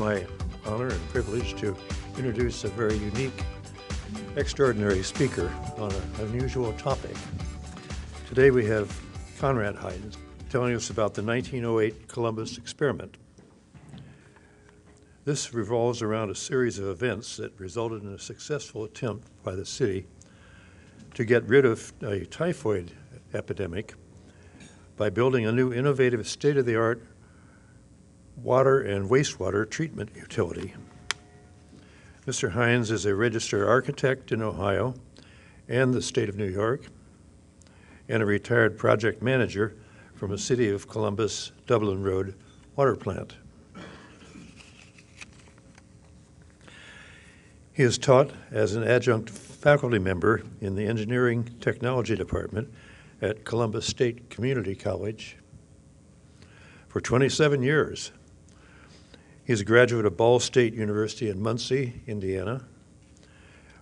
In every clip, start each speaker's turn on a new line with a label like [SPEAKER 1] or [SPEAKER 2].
[SPEAKER 1] my honor and privilege to introduce a very unique, extraordinary speaker on an unusual topic. Today we have Conrade Hinds telling us about the 1908 Columbus experiment. This revolves around a series of events that resulted in a successful attempt by the city to get rid of a typhoid epidemic by building a new innovative state-of-the-art water and wastewater treatment utility. Mr. Hinds is a registered architect in Ohio and the state of New York, and a retired project manager from a City of Columbus, Dublin Road water plant. He is taught as an adjunct faculty member in the Engineering Technology Department at Columbus State Community College for 27 years. He's a graduate of Ball State University in Muncie, Indiana,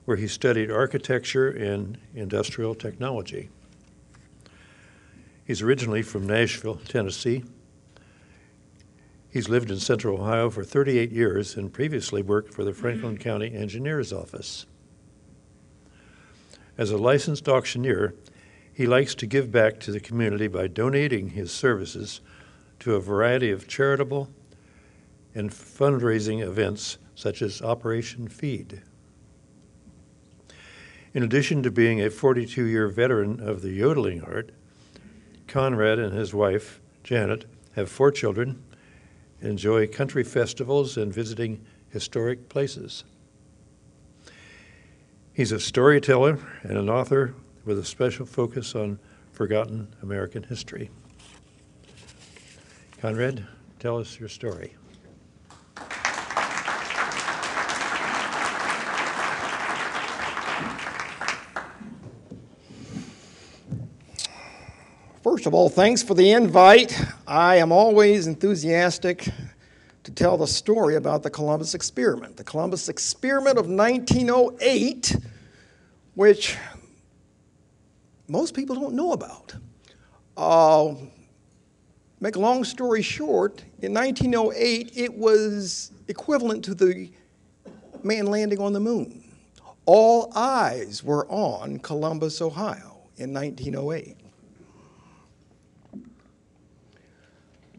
[SPEAKER 1] where he studied architecture and industrial technology. He's originally from Nashville, Tennessee. He's lived in Central Ohio for 38 years and previously worked for the Franklin County Engineers Office. As a licensed auctioneer, he likes to give back to the community by donating his services to a variety of charitable and fundraising events such as Operation Feed. In addition to being a 42-year veteran of the yodeling art, Conrad and his wife, Janet, have 4 children, enjoy country festivals and visiting historic places. He's a storyteller and an author with a special focus on forgotten American history. Conrad, tell us your story.
[SPEAKER 2] First of all, thanks for the invite. I am always enthusiastic to tell the story about the Columbus experiment. The Columbus experiment of 1908, which most people don't know about. Make a long story short, in 1908, it was equivalent to the man landing on the moon. All eyes were on Columbus, Ohio in 1908.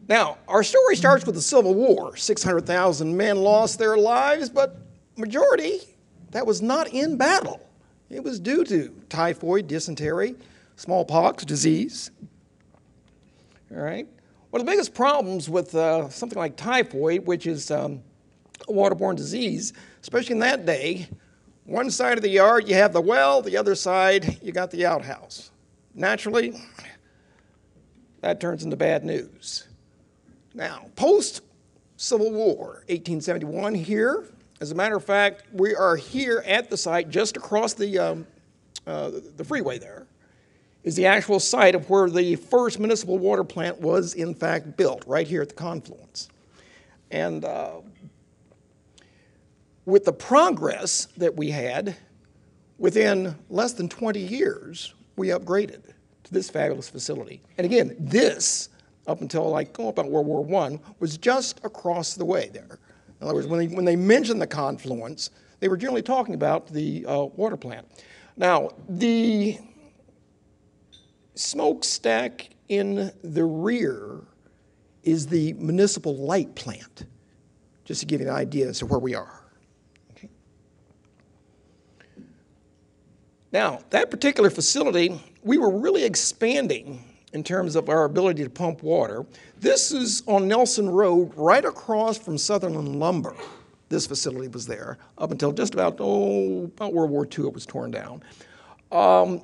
[SPEAKER 2] Now, our story starts with the Civil War. 600,000 men lost their lives, but majority, that was not in battle. It was due to typhoid, dysentery, smallpox, disease. All right. One of the biggest problems with something like typhoid, which is a waterborne disease, especially in that day, one side of the yard you have the well, the other side you got the outhouse. Naturally, that turns into bad news. Now, post-Civil War, 1871 here. As a matter of fact, we are here at the site just across the freeway there is the actual site of where the first municipal water plant was in fact built, right here at the confluence. And with the progress that we had, within less than 20 years, we upgraded to this fabulous facility. And again, this, up until like about World War I, was just across the way there. In other words, when they mentioned the confluence, they were generally talking about the water plant. Now, the smokestack in the rear is the municipal light plant, just to give you an idea as to where we are. Okay. Now, that particular facility, we were really expanding in terms of our ability to pump water. This is on Nelson Road, right across from Sutherland Lumber. This facility was there up until just about World War II, it was torn down.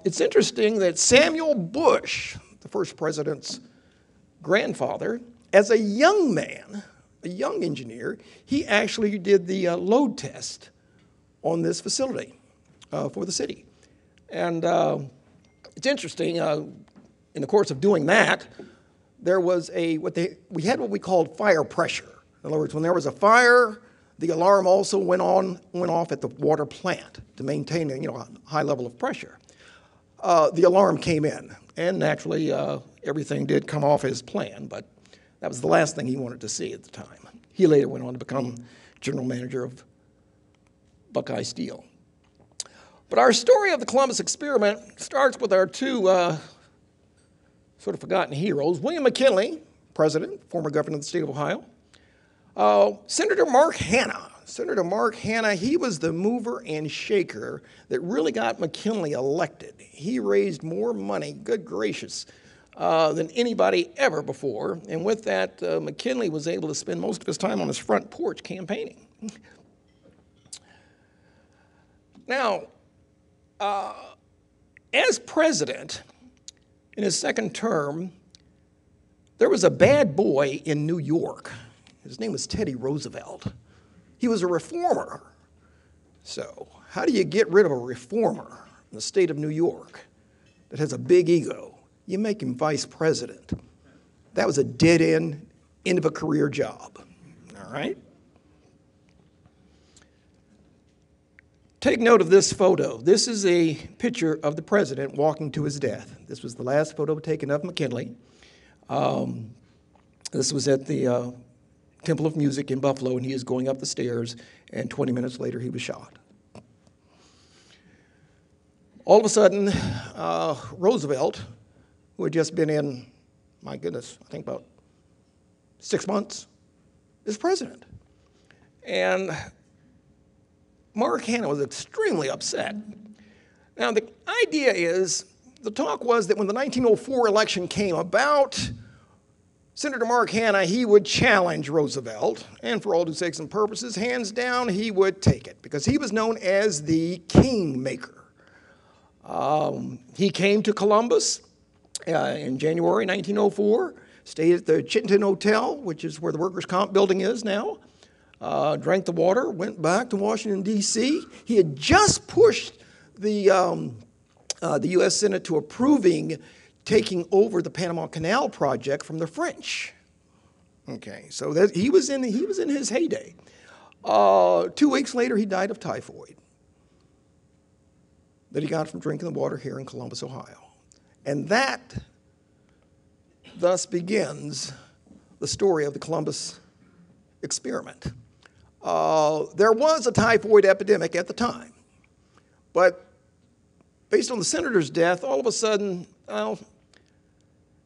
[SPEAKER 2] It's interesting that Samuel Bush, the first president's grandfather, as a young man, a young engineer, he actually did the load test on this facility for the city. And it's interesting, in the course of doing that, there was we had what we called fire pressure. In other words, when there was a fire, the alarm also went off at the water plant to maintain a high level of pressure. The alarm came in, and naturally everything did come off as planned, but that was the last thing he wanted to see at the time. He later went on to become general manager of Buckeye Steel. But our story of the Columbus experiment starts with our two sort of forgotten heroes, William McKinley, president, former governor of the state of Ohio, Senator Mark Hanna. Senator Mark Hanna, he was the mover and shaker that really got McKinley elected. He raised more money, good gracious, than anybody ever before. And with that, McKinley was able to spend most of his time on his front porch campaigning. Now, as president, in his second term, there was a bad boy in New York. His name was Teddy Roosevelt. He was a reformer. So how do you get rid of a reformer in the state of New York that has a big ego? You make him vice president. That was a dead-end, end-of-a-career job, all right? Take note of this photo. This is a picture of the president walking to his death. This was the last photo taken of McKinley. This was at the Temple of Music in Buffalo, and he is going up the stairs, and 20 minutes later he was shot. All of a sudden, Roosevelt, who had just been in, my goodness, I think about 6 months, is president. And Mark Hanna was extremely upset. Now, the idea is, the talk was that when the 1904 election came about, Senator Mark Hanna, he would challenge Roosevelt, and for all intents and purposes, hands down, he would take it, because he was known as the kingmaker. He came to Columbus in January 1904, stayed at the Chittenden Hotel, which is where the workers' comp building is now, drank the water, went back to Washington, D.C. He had just pushed the U.S. Senate to approving taking over the Panama Canal project from the French. Okay, so that, he was in his heyday. 2 weeks later, he died of typhoid that he got from drinking the water here in Columbus, Ohio. And that thus begins the story of the Columbus experiment. There was a typhoid epidemic at the time, but based on the senator's death, all of a sudden,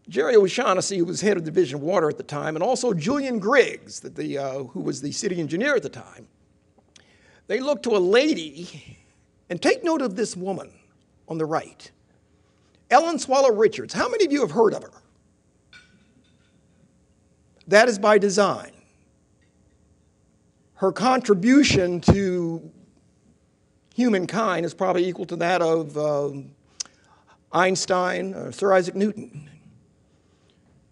[SPEAKER 2] Gregory OShaughnessy, who was head of the Division of Water at the time, and also Julian Griggs, who was the city engineer at the time, they looked to a lady, and take note of this woman on the right, Ellen Swallow Richards. How many of you have heard of her? That is by design. Her contribution to humankind is probably equal to that of Einstein or Sir Isaac Newton.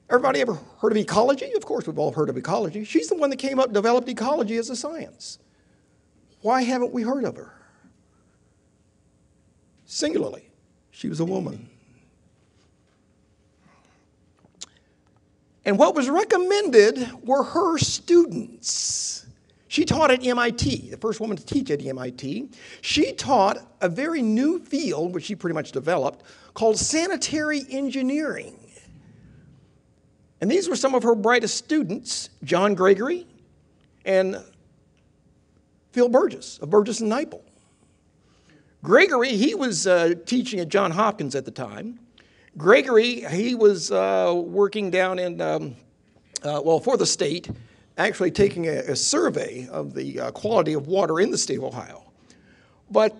[SPEAKER 2] Everybody ever heard of ecology? Of course we've all heard of ecology. She's the one that came up and developed ecology as a science. Why haven't we heard of her? Singularly, she was a woman. And what was recommended were her students. She taught at MIT, the first woman to teach at MIT. She taught a very new field, which she pretty much developed, called sanitary engineering. And these were some of her brightest students, John Gregory and Phil Burgess of Burgess and Nyepel. Gregory, he was teaching at Johns Hopkins at the time. Gregory, he was working down in, for the state, actually taking a survey of the quality of water in the state of Ohio. But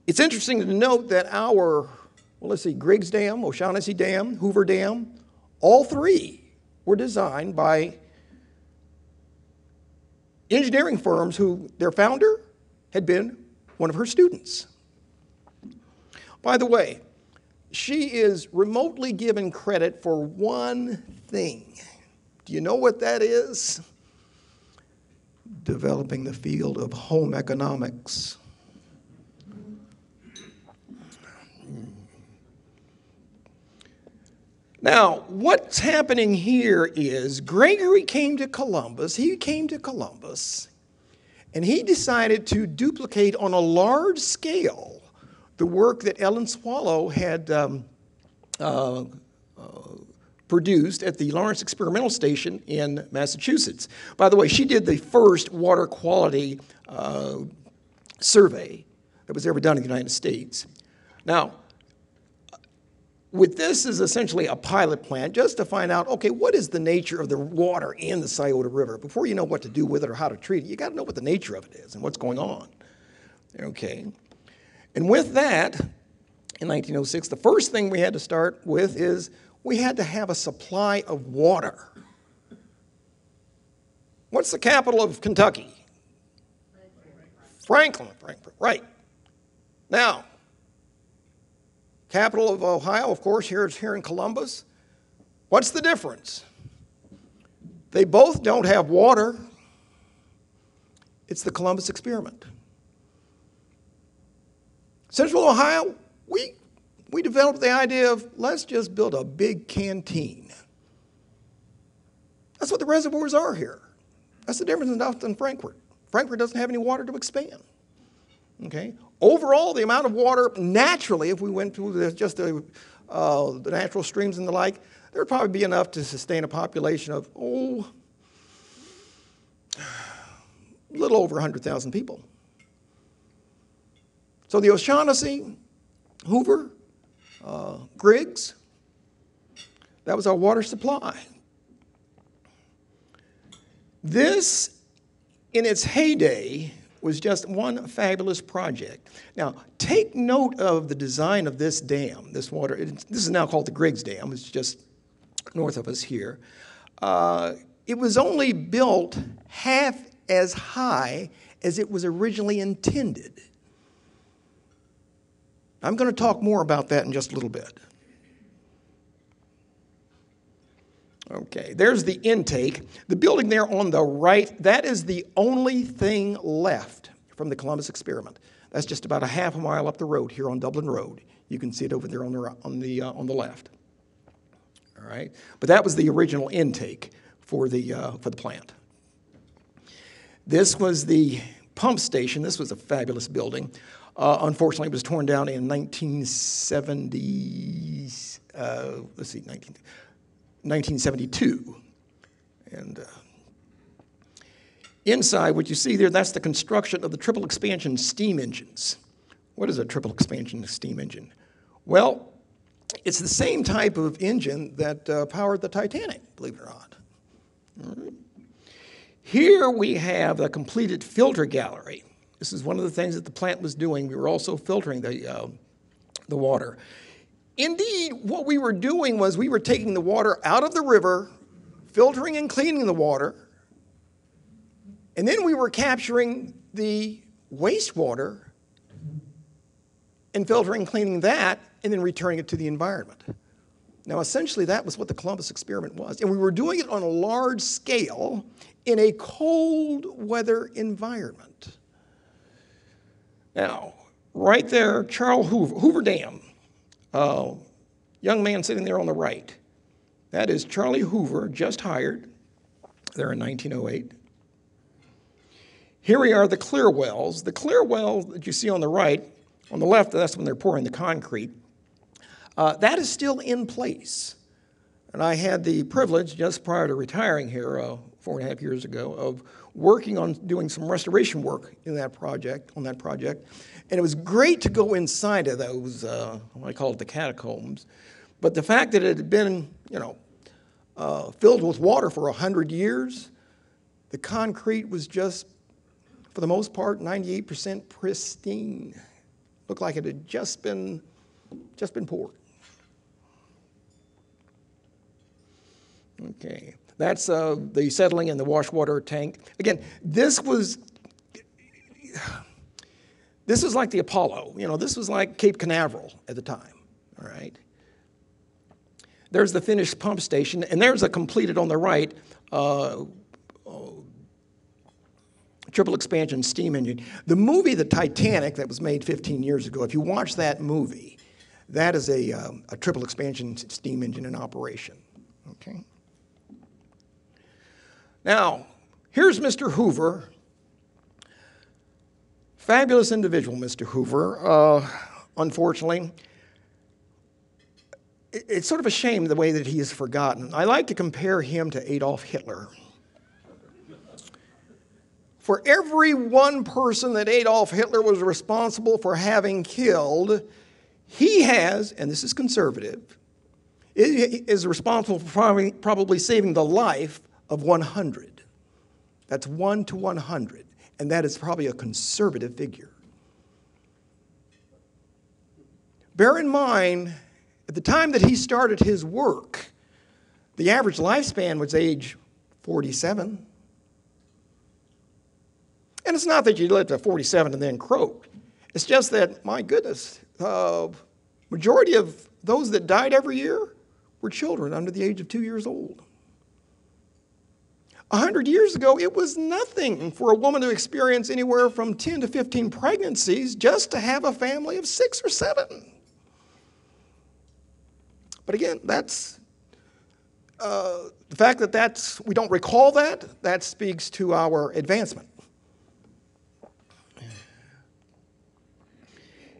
[SPEAKER 2] it's interesting to note that our, Griggs Dam, O'Shaughnessy Dam, Hoover Dam, all three were designed by engineering firms who their founder had been one of her students. By the way, she is remotely given credit for one thing. Do you know what that is? Developing the field of home economics. Now, what's happening here is Gregory came to Columbus, and he decided to duplicate on a large scale the work that Ellen Swallow had produced at the Lawrence Experimental Station in Massachusetts. By the way, she did the first water quality survey that was ever done in the United States. Now, with this is essentially a pilot plant just to find out, okay, what is the nature of the water in the Scioto River? Before you know what to do with it or how to treat it, you got to know what the nature of it is and what's going on. Okay. And with that, in 1906, the first thing we had to start with is we had to have a supply of water. What's the capital of Kentucky? Franklin, right. Now, capital of Ohio, of course, here in Columbus. What's the difference? They both don't have water. It's the Columbus experiment. Central Ohio, we developed the idea of let's just build a big canteen. That's what the reservoirs are here. That's the difference in Frankfort. Frankfort doesn't have any water to expand. Okay? Overall, the amount of water, naturally, if we went to just the natural streams and the like, there would probably be enough to sustain a population of, a little over 100,000 people. So the O'Shaughnessy, Hoover, Griggs, that was our water supply. This, in its heyday, was just one fabulous project. Now, take note of the design of this dam, this water. This is now called the Griggs Dam. It's just north of us here. It was only built half as high as it was originally intended. I'm going to talk more about that in just a little bit. Okay, there's the intake. The building there on the right, that is the only thing left from the Columbus experiment. That's just about a half a mile up the road here on Dublin Road. You can see it over there on the left. All right, but that was the original intake for the plant. This was the pump station. This was a fabulous building. Unfortunately, it was torn down in 1972. And inside, what you see there, that's the construction of the triple expansion steam engines. What is a triple expansion steam engine? Well, it's the same type of engine that powered the Titanic, believe it or not. All right. Here we have a completed filter gallery. This is one of the things that the plant was doing. We were also filtering the water. Indeed, what we were doing was we were taking the water out of the river, filtering and cleaning the water, and then we were capturing the wastewater and filtering and cleaning that, and then returning it to the environment. Now, essentially, that was what the Columbus experiment was. And we were doing it on a large scale in a cold weather environment. Now, right there, Charles Hoover Dam, young man sitting there on the right. That is Charlie Hoover, just hired there in 1908. Here we are, the clear wells. The clear well that you see on the right, on the left, that's when they're pouring the concrete. That is still in place. And I had the privilege, just prior to retiring here 4.5 years ago, of working on doing some restoration work in that project, on that project. And it was great to go inside of those, I call it the catacombs. But the fact that it had been, filled with water for 100 years, the concrete was just, for the most part, 98% pristine. Looked like it had just been poured. Okay, that's the settling in the wash water tank. Again, this was like the Apollo. This was like Cape Canaveral at the time, all right? There's the finished pump station, and there's a completed on the right triple expansion steam engine. The movie The Titanic that was made 15 years ago, if you watch that movie, that is a triple expansion steam engine in operation, okay? Now, here's Mr. Hoover. Fabulous individual, Mr. Hoover. Unfortunately, it's sort of a shame the way that he is forgotten. I like to compare him to Adolf Hitler. For every one person that Adolf Hitler was responsible for having killed, he has, and this is conservative, is responsible for probably saving the life of 100. That's 1 to 100, and that is probably a conservative figure. Bear in mind, at the time that he started his work, the average lifespan was age 47. And it's not that you lived to 47 and then croaked. It's just that, my goodness, majority of those that died every year were children under the age of 2 years old. 100 years ago, it was nothing for a woman to experience anywhere from 10 to 15 pregnancies just to have a family of 6 or 7. But again, that's the fact that we don't recall that speaks to our advancement.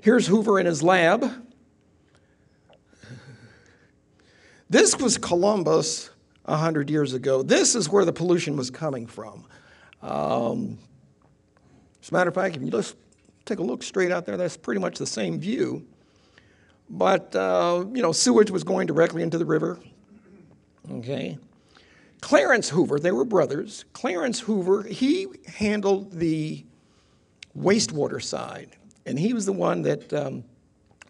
[SPEAKER 2] Here's Hoover in his lab. This was Columbus 100 years ago. This is where the pollution was coming from. As a matter of fact, if you just take a look straight out there, that's pretty much the same view. But, sewage was going directly into the river. Okay. Clarence Hoover, they were brothers. Clarence Hoover, he handled the wastewater side. And he was the one that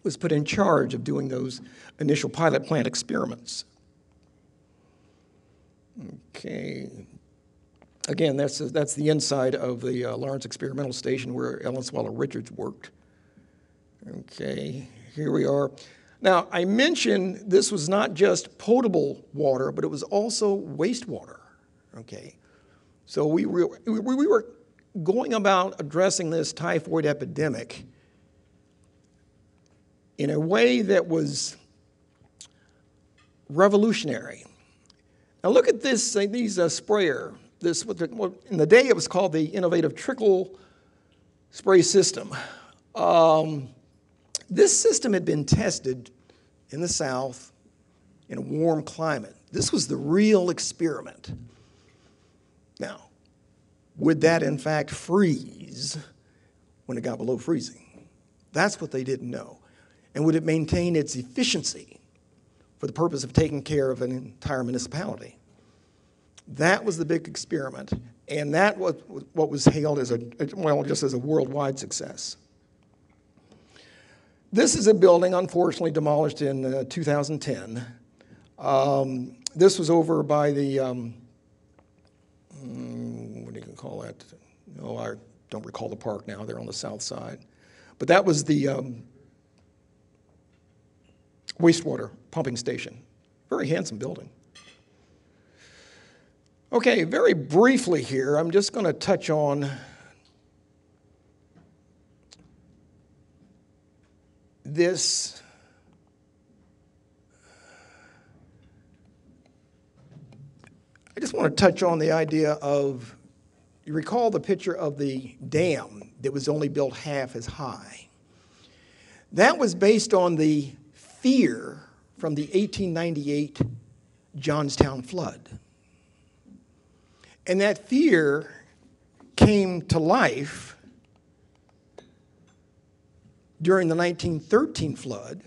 [SPEAKER 2] was put in charge of doing those initial pilot plant experiments. Okay. Again, that's the inside of the Lawrence Experimental Station where Ellen Swallow Richards worked. Okay, here we are. Now, I mentioned this was not just potable water, but it was also wastewater. Okay. So we were going about addressing this typhoid epidemic in a way that was revolutionary. Now look at this, these sprayer. In the day it was called the innovative trickle spray system. This system had been tested in the South in a warm climate. This was the real experiment. Now, would that, in fact, freeze when it got below freezing? That's what they didn't know. And would it maintain its efficiency for the purpose of taking care of an entire municipality? That was the big experiment, and that was what was hailed as just as a worldwide success. This is a building, unfortunately, demolished in 2010. This was over by the what do you call that? No, I don't recall the park now. They're on the south side. But that was the wastewater pumping station. Very handsome building. Okay, very briefly here, I'm just going to touch on this. I just want to touch on the idea of, you recall the picture of the dam that was only built half as high. That was based on the fear from the 1898 Johnstown Flood. And that fear came to life during the 1913 flood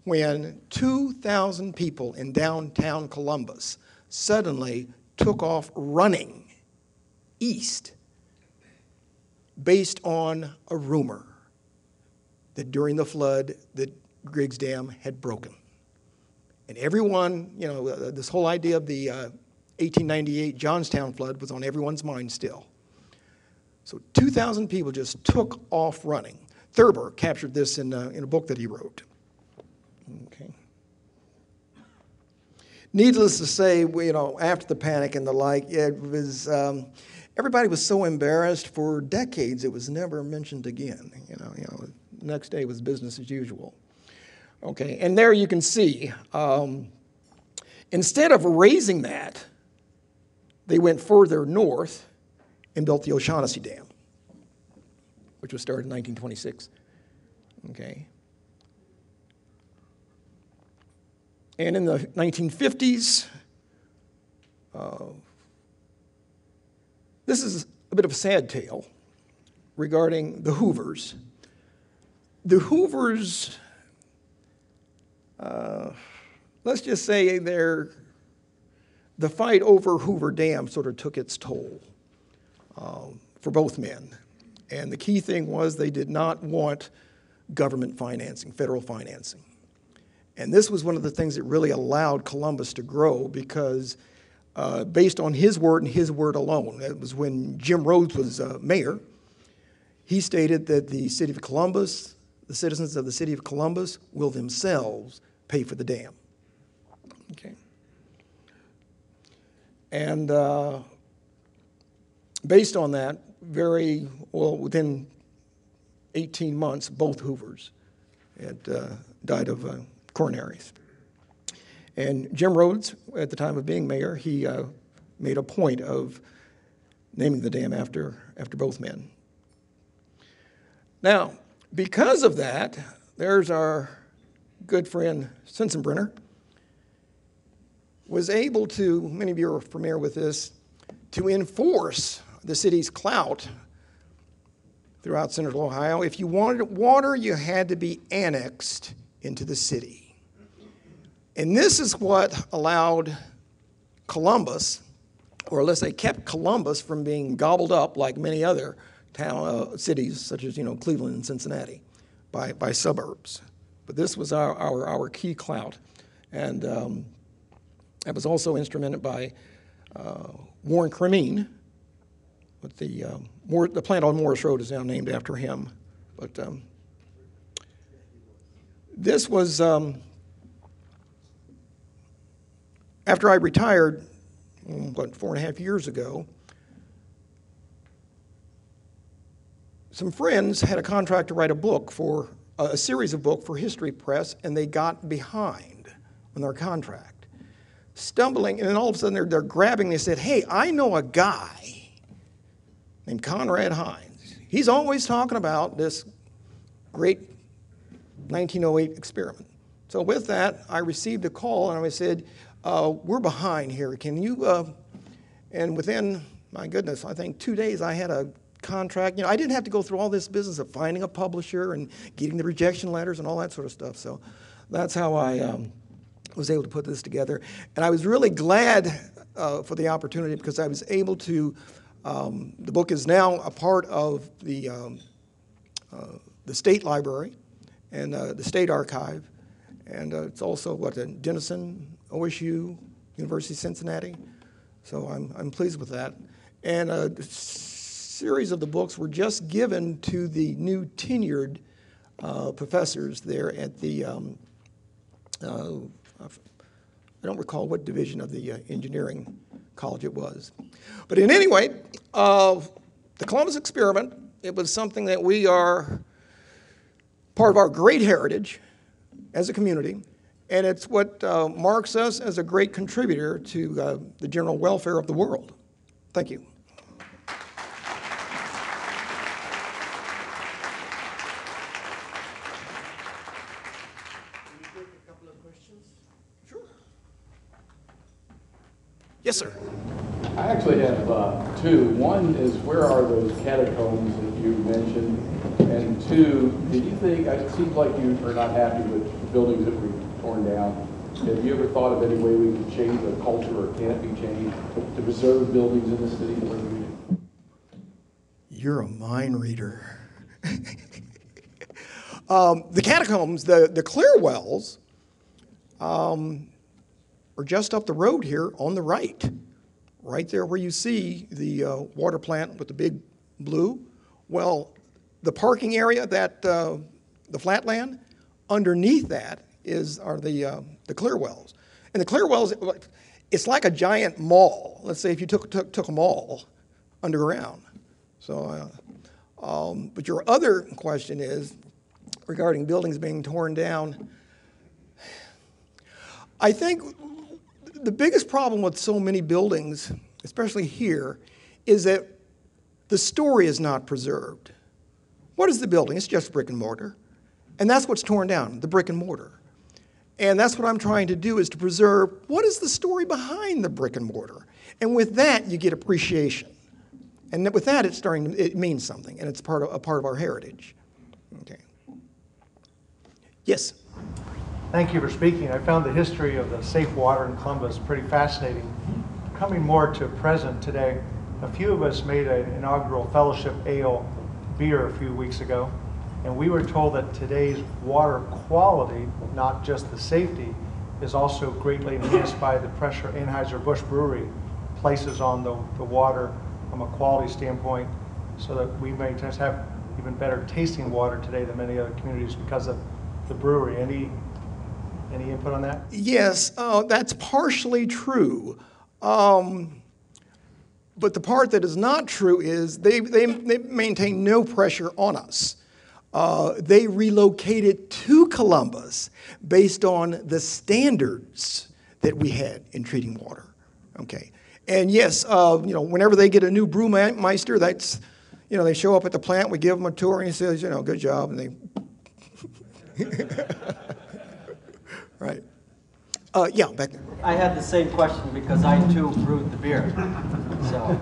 [SPEAKER 2] when 2,000 people in downtown Columbus suddenly took off running east based on a rumor that during the flood the Griggs Dam had broken. And everyone, this whole idea of the 1898 Johnstown flood was on everyone's mind still. So 2,000 people just took off running. Thurber captured this in a book that he wrote. Okay. Needless to say, after the panic and the like, it was everybody was so embarrassed for decades it was never mentioned again. The next day was business as usual. Okay, and there you can see, instead of raising that, they went further north and built the O'Shaughnessy Dam, which was started in 1926. Okay. And in the 1950s, this is a bit of a sad tale regarding the Hoovers. The Hoovers, let's just say the fight over Hoover Dam sort of took its toll for both men. And the key thing was they did not want government financing, federal financing. And this was one of the things that really allowed Columbus to grow because based on his word and his word alone, it was when Jim Rhodes was mayor, he stated that the city of Columbus, the citizens of the city of Columbus will themselves pay for the dam. Okay. And based on that, within 18 months, both Hoovers had died of coronaries. And Jim Rhodes, at the time of being mayor, he made a point of naming the dam after both men. Now, because of that, there's our good friend Sensenbrenner, was able to, many of you are familiar with this, to enforce the city's clout throughout Central Ohio. If you wanted water, you had to be annexed into the city. And this is what allowed Columbus, or let's say kept Columbus from being gobbled up like many other cities, such as Cleveland and Cincinnati, by suburbs. But this was our key clout. And that was also instrumented by Warren Cremeen. But the plant on Morris Road is now named after him. But this was, after I retired, 4.5 years ago, some friends had a contract to write a series of books for History Press, and they got behind on their contract. Stumbling, and then all of a sudden they're grabbing, they said, hey, I know a guy named Conrade Hinds. He's always talking about this great 1908 experiment. So with that, I received a call, and I said, we're behind here. Can you, and within, my goodness, I think 2 days I had a contract. I didn't have to go through all this business of finding a publisher and getting the rejection letters and all that sort of stuff. So that's how I was able to put this together. And I was really glad for the opportunity because I was able to, the book is now a part of the State Library and the State Archive. And it's also at Denison, OSU, University of Cincinnati. So I'm pleased with that. And a series of the books were just given to the new tenured professors there at the, I don't recall what division of the engineering college it was. But in any way, the Columbus experiment, it was something that we are part of our great heritage as a community, and it's what marks us as a great contributor to the general welfare of the world. Thank you. Yes, sir.
[SPEAKER 3] I actually have two. One is, where are those catacombs that you mentioned? And two, did you think, it seems like you are not happy with the buildings that were torn down. Have you ever thought of any way we could change the culture, or can it be changed, to preserve buildings in the city the way we do?
[SPEAKER 2] You're a mind reader. The catacombs, the clear wells, are just up the road here on the right there where you see the water plant with the big blue. Well, the parking area, the flat land, underneath that are the clear wells. And the clear wells, it's like a giant mall. Let's say if you took a mall underground. So, but your other question is regarding buildings being torn down. I think the biggest problem with so many buildings, especially here, is that the story is not preserved. What is the building? It's just brick and mortar. And that's what's torn down, the brick and mortar. And that's what I'm trying to do, is to preserve what is the story behind the brick and mortar. And with that, you get appreciation. And with that, it means something, and it's a part of our heritage. Okay. Yes?
[SPEAKER 4] Thank you for speaking. I found the history of the safe water in Columbus pretty fascinating. Coming more to present today, a few of us made an inaugural fellowship ale beer a few weeks ago, and we were told that today's water quality, not just the safety, is also greatly enhanced by the pressure Anheuser-Busch Brewery places on the water from a quality standpoint, so that we may just have even better tasting water today than many other communities because of the brewery. Any input on that?
[SPEAKER 2] Yes, that's partially true. But the part that is not true is they maintain no pressure on us. They relocated to Columbus based on the standards that we had in treating water. Okay, and yes, whenever they get a new brewmeister, that's, they show up at the plant, we give them a tour, and he says, good job, and they. Right. Yeah, back there.
[SPEAKER 5] I had the same question because I too brewed the beer. So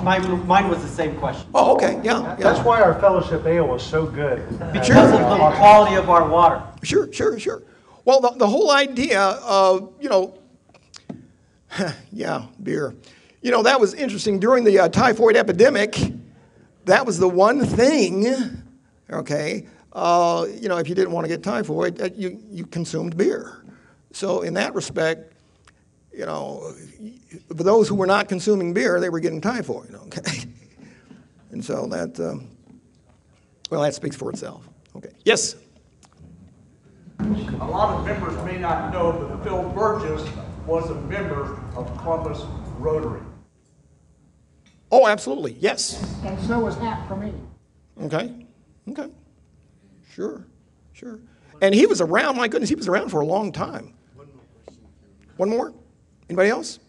[SPEAKER 5] mine was the same question.
[SPEAKER 2] Oh, okay, yeah.
[SPEAKER 4] That's why our fellowship ale was so good.
[SPEAKER 5] Because of the quality of our water.
[SPEAKER 2] Sure. Well, the whole idea of, yeah, beer. That was interesting. During the typhoid epidemic, that was the one thing, okay, if you didn't want to get typhoid, you consumed beer. So in that respect, for those who were not consuming beer, they were getting typhoid, okay? And so that, that speaks for itself. Okay. Yes?
[SPEAKER 6] A lot of members may not know that Phil Burgess was a member of Columbus Rotary.
[SPEAKER 2] Oh, absolutely, yes.
[SPEAKER 7] And so was Hap for me.
[SPEAKER 2] Okay. Sure. And he was around, my goodness, he was around for a long time. One more? Anybody else?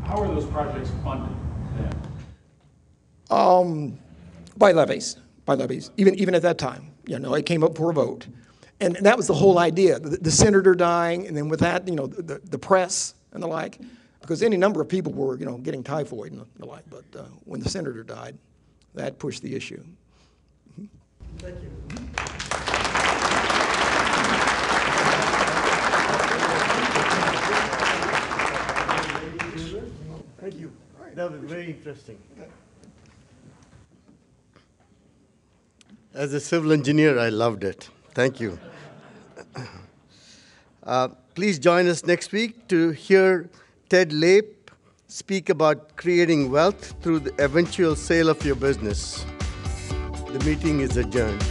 [SPEAKER 3] How are those projects funded then?
[SPEAKER 2] By levies, even at that time. It came up for a vote. And that was the whole idea, the senator dying, and then with that, the press and the like, because any number of people were, getting typhoid and the like, but when the senator died, that pushed the issue.
[SPEAKER 4] Thank you.
[SPEAKER 8] Thank you. That was very interesting. As a civil engineer, I loved it. Thank you. Please join us next week to hear Ted Lape speak about creating wealth through the eventual sale of your business. The meeting is adjourned.